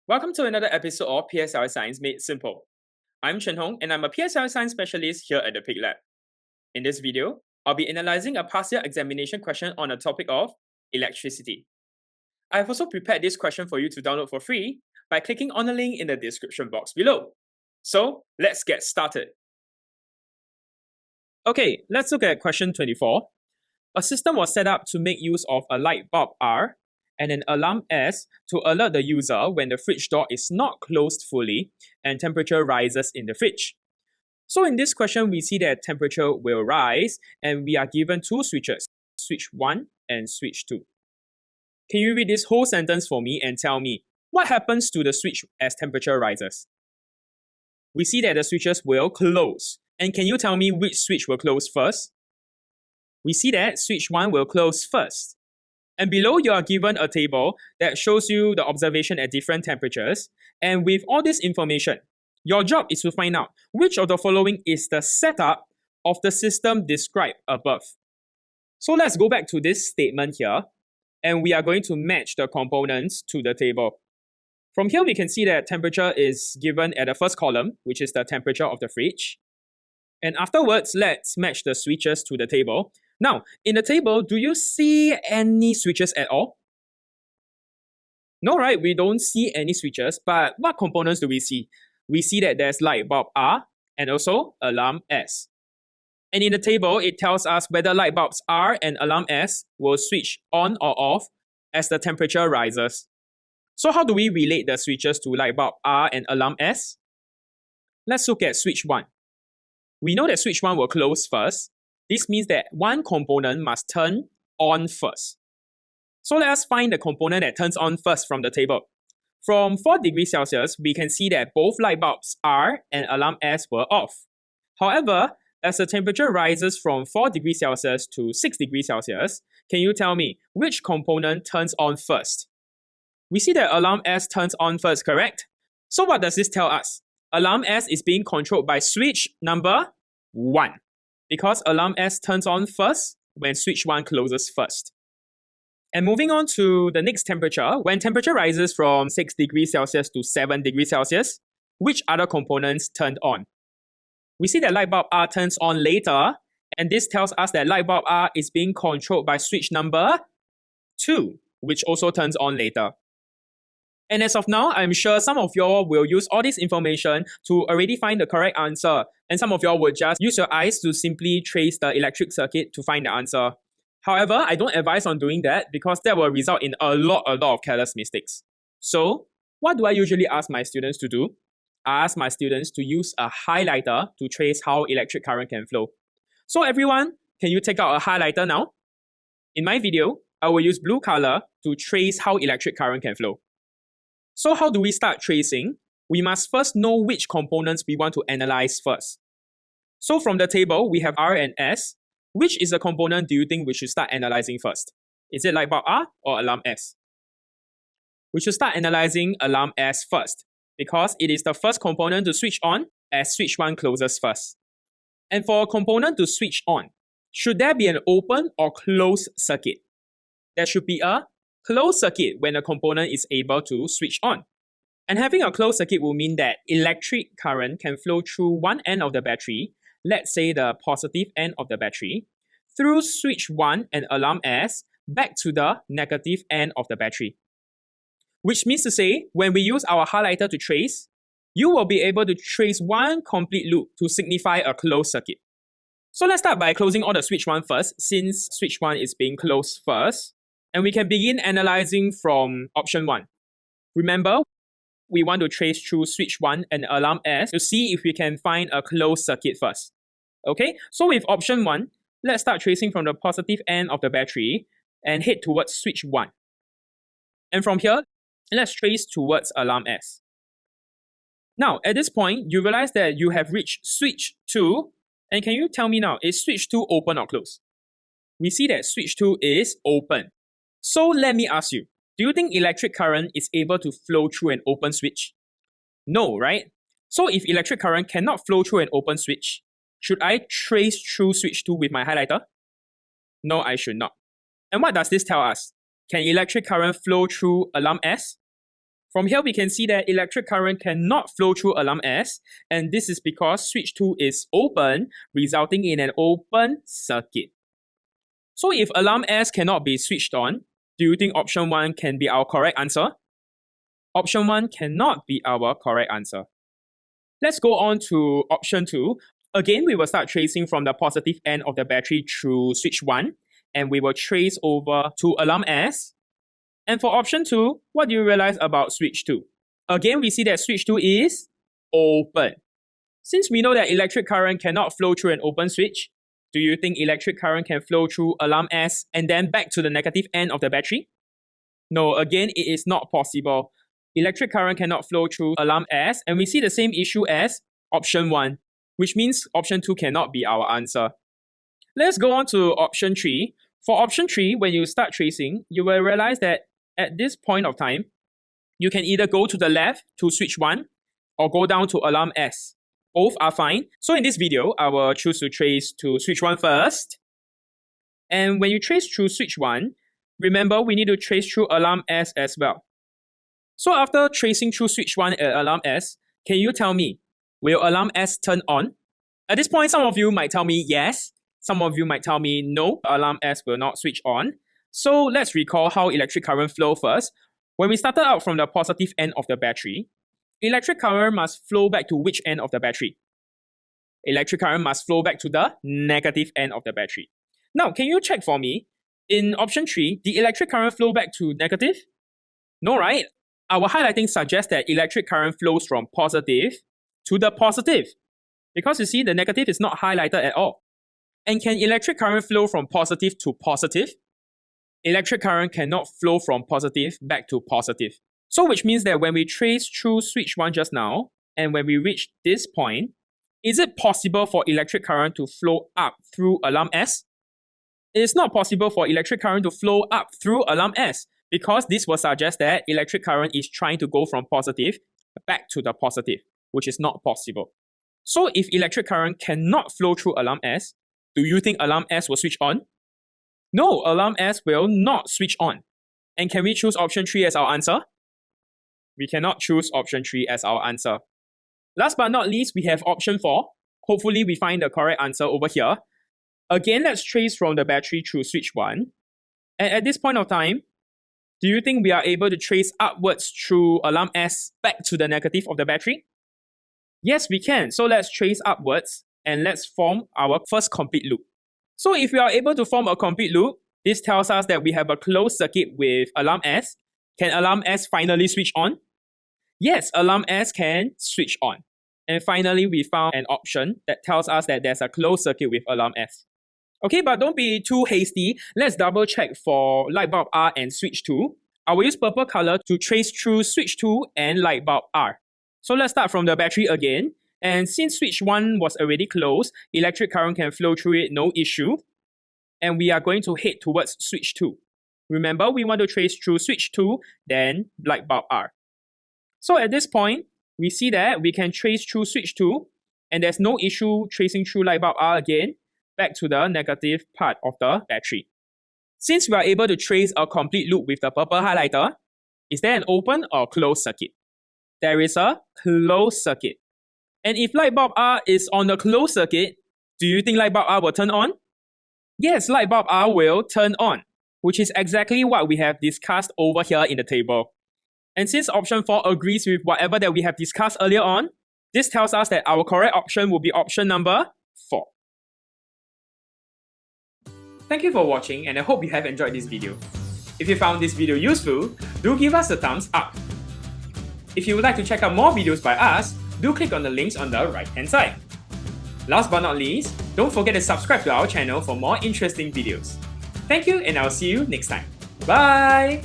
Welcome to another episode of PSLE Science Made Simple. I'm Chen Hong and I'm a PSLE Science Specialist here at the Pique Lab. In this video, I'll be analysing a past year examination question on the topic of electricity. I've also prepared this question for you to download for free by clicking on the link in the description box below. So, let's get started. Okay, let's look at question 24. A system was set up to make use of a light bulb R and an alarm S to alert the user when the fridge door is not closed fully and temperature rises in the fridge. So in this question, we see that temperature will rise and we are given two switches, switch 1 and switch 2. Can you read this whole sentence for me and tell me what happens to the switch as temperature rises? We see that the switches will close. And can you tell me which switch will close first? We see that switch 1 will close first. And below you are given a table that shows you the observation at different temperatures. And with all this information, your job is to find out which of the following is the setup of the system described above. So let's go back to this statement here. And we are going to match the components to the table. From here, we can see that temperature is given at the first column, which is the temperature of the fridge. And afterwards, let's match the switches to the table. Now, in the table, do you see any switches at all? No, right? We don't see any switches, but what components do we see? We see that there's light bulb R and also alarm S. And in the table, it tells us whether light bulbs R and alarm S will switch on or off as the temperature rises. So how do we relate the switches to light bulb R and alarm S? Let's look at switch 1. We know that switch 1 will close first. This means that one component must turn on first. So let us find the component that turns on first from the table. From 4 degrees Celsius, we can see that both light bulbs R and alarm S were off. However, as the temperature rises from 4 degrees Celsius to 6 degrees Celsius, can you tell me which component turns on first? We see that alarm S turns on first, correct? So what does this tell us? Alarm S is being controlled by switch number 1. Because alarm S turns on first when switch 1 closes first. And moving on to the next temperature, when temperature rises from 6 degrees Celsius to 7 degrees Celsius, which other components turned on? We see that light bulb R turns on later, and this tells us that light bulb R is being controlled by switch number 2, which also turns on later. And as of now, I'm sure some of y'all will use all this information to already find the correct answer. And some of y'all would just use your eyes to simply trace the electric circuit to find the answer. However, I don't advise on doing that because that will result in a lot of careless mistakes. So, what do I usually ask my students to do? I ask my students to use a highlighter to trace how electric current can flow. So everyone, can you take out a highlighter now? In my video, I will use blue color to trace how electric current can flow. So how do we start tracing? We must first know which components we want to analyze first. So from the table, we have R and S. Which is the component do you think we should start analyzing first? Is it light bulb R or alarm S? We should start analyzing alarm S first because it is the first component to switch on as switch 1 closes first. And for a component to switch on, should there be an open or closed circuit? There should be a closed circuit when a component is able to switch on. And having a closed circuit will mean that electric current can flow through one end of the battery, let's say the positive end of the battery, through switch 1 and alarm S back to the negative end of the battery. Which means to say, when we use our highlighter to trace, you will be able to trace one complete loop to signify a closed circuit. So let's start by closing all the switch 1 first, since switch 1 is being closed first. And we can begin analyzing from option 1. Remember, we want to trace through switch 1 and alarm S to see if we can find a closed circuit first. Okay, so with option 1, let's start tracing from the positive end of the battery and head towards switch 1. And from here, let's trace towards alarm S. Now, at this point, you realize that you have reached switch 2. And can you tell me now, is switch 2 open or closed? We see that switch 2 is open. So let me ask you, do you think electric current is able to flow through an open switch? No, right? So if electric current cannot flow through an open switch, should I trace through switch 2 with my highlighter? No, I should not. And what does this tell us? Can electric current flow through alarm S? From here, we can see that electric current cannot flow through alarm S, and this is because switch 2 is open, resulting in an open circuit. So if alarm S cannot be switched on, do you think option 1 can be our correct answer? Option 1 cannot be our correct answer. Let's go on to option 2. Again, we will start tracing from the positive end of the battery through switch 1, and we will trace over to alarm S. And for option 2, what do you realize about switch 2? Again, we see that switch 2 is open. Since we know that electric current cannot flow through an open switch, do you think electric current can flow through alarm S and then back to the negative end of the battery? No, again, it is not possible. Electric current cannot flow through alarm S, and we see the same issue as option 1, which means option 2 cannot be our answer. Let's go on to option 3. For option 3, when you start tracing, you will realize that at this point of time, you can either go to the left to switch 1 or go down to alarm S. Both are fine. So in this video, I will choose to trace to switch 1 first. And when you trace through switch 1, remember we need to trace through alarm S as well. So after tracing through switch 1 at alarm S, can you tell me, will alarm S turn on? At this point, some of you might tell me yes. Some of you might tell me no, alarm S will not switch on. So let's recall how electric current flow first. When we started out from the positive end of the battery, electric current must flow back to which end of the battery? Electric current must flow back to the negative end of the battery. Now, can you check for me? In option 3, did electric current flow back to negative? No, right? Our highlighting suggests that electric current flows from positive to the positive. Because you see, the negative is not highlighted at all. And can electric current flow from positive to positive? Electric current cannot flow from positive back to positive. So which means that when we trace through switch 1 just now, and when we reach this point, is it possible for electric current to flow up through alarm S? It is not possible for electric current to flow up through alarm S, because this will suggest that electric current is trying to go from positive back to the positive, which is not possible. So if electric current cannot flow through alarm S, do you think alarm S will switch on? No, alarm S will not switch on. And can we choose option 3 as our answer? We cannot choose option 3 as our answer. Last but not least, we have option 4. Hopefully we find the correct answer over here. Again, let's trace from the battery through switch 1. And at this point of time, do you think we are able to trace upwards through alarm S back to the negative of the battery? Yes, we can. So let's trace upwards and let's form our first complete loop. So if we are able to form a complete loop, this tells us that we have a closed circuit with alarm S. Can alarm S finally switch on? Yes, alarm S can switch on. And finally, we found an option that tells us that there's a closed circuit with alarm S. Okay, but don't be too hasty. Let's double check for light bulb R and switch 2. I will use purple color to trace through switch 2 and light bulb R. So let's start from the battery again. And since switch 1 was already closed, electric current can flow through it, no issue. And we are going to head towards switch 2. Remember, we want to trace through switch 2, then light bulb R. So at this point, we see that we can trace through switch 2, and there's no issue tracing through light bulb R again, back to the negative part of the battery. Since we are able to trace a complete loop with the purple highlighter, is there an open or closed circuit? There is a closed circuit. And if light bulb R is on the closed circuit, do you think light bulb R will turn on? Yes, light bulb R will turn on, which is exactly what we have discussed over here in the table. And since option 4 agrees with whatever that we have discussed earlier on, this tells us that our correct option will be option number 4. Thank you for watching, and I hope you have enjoyed this video. If you found this video useful, do give us a thumbs up. If you would like to check out more videos by us, do click on the links on the right hand side. Last but not least, don't forget to subscribe to our channel for more interesting videos. Thank you, and I'll see you next time. Bye!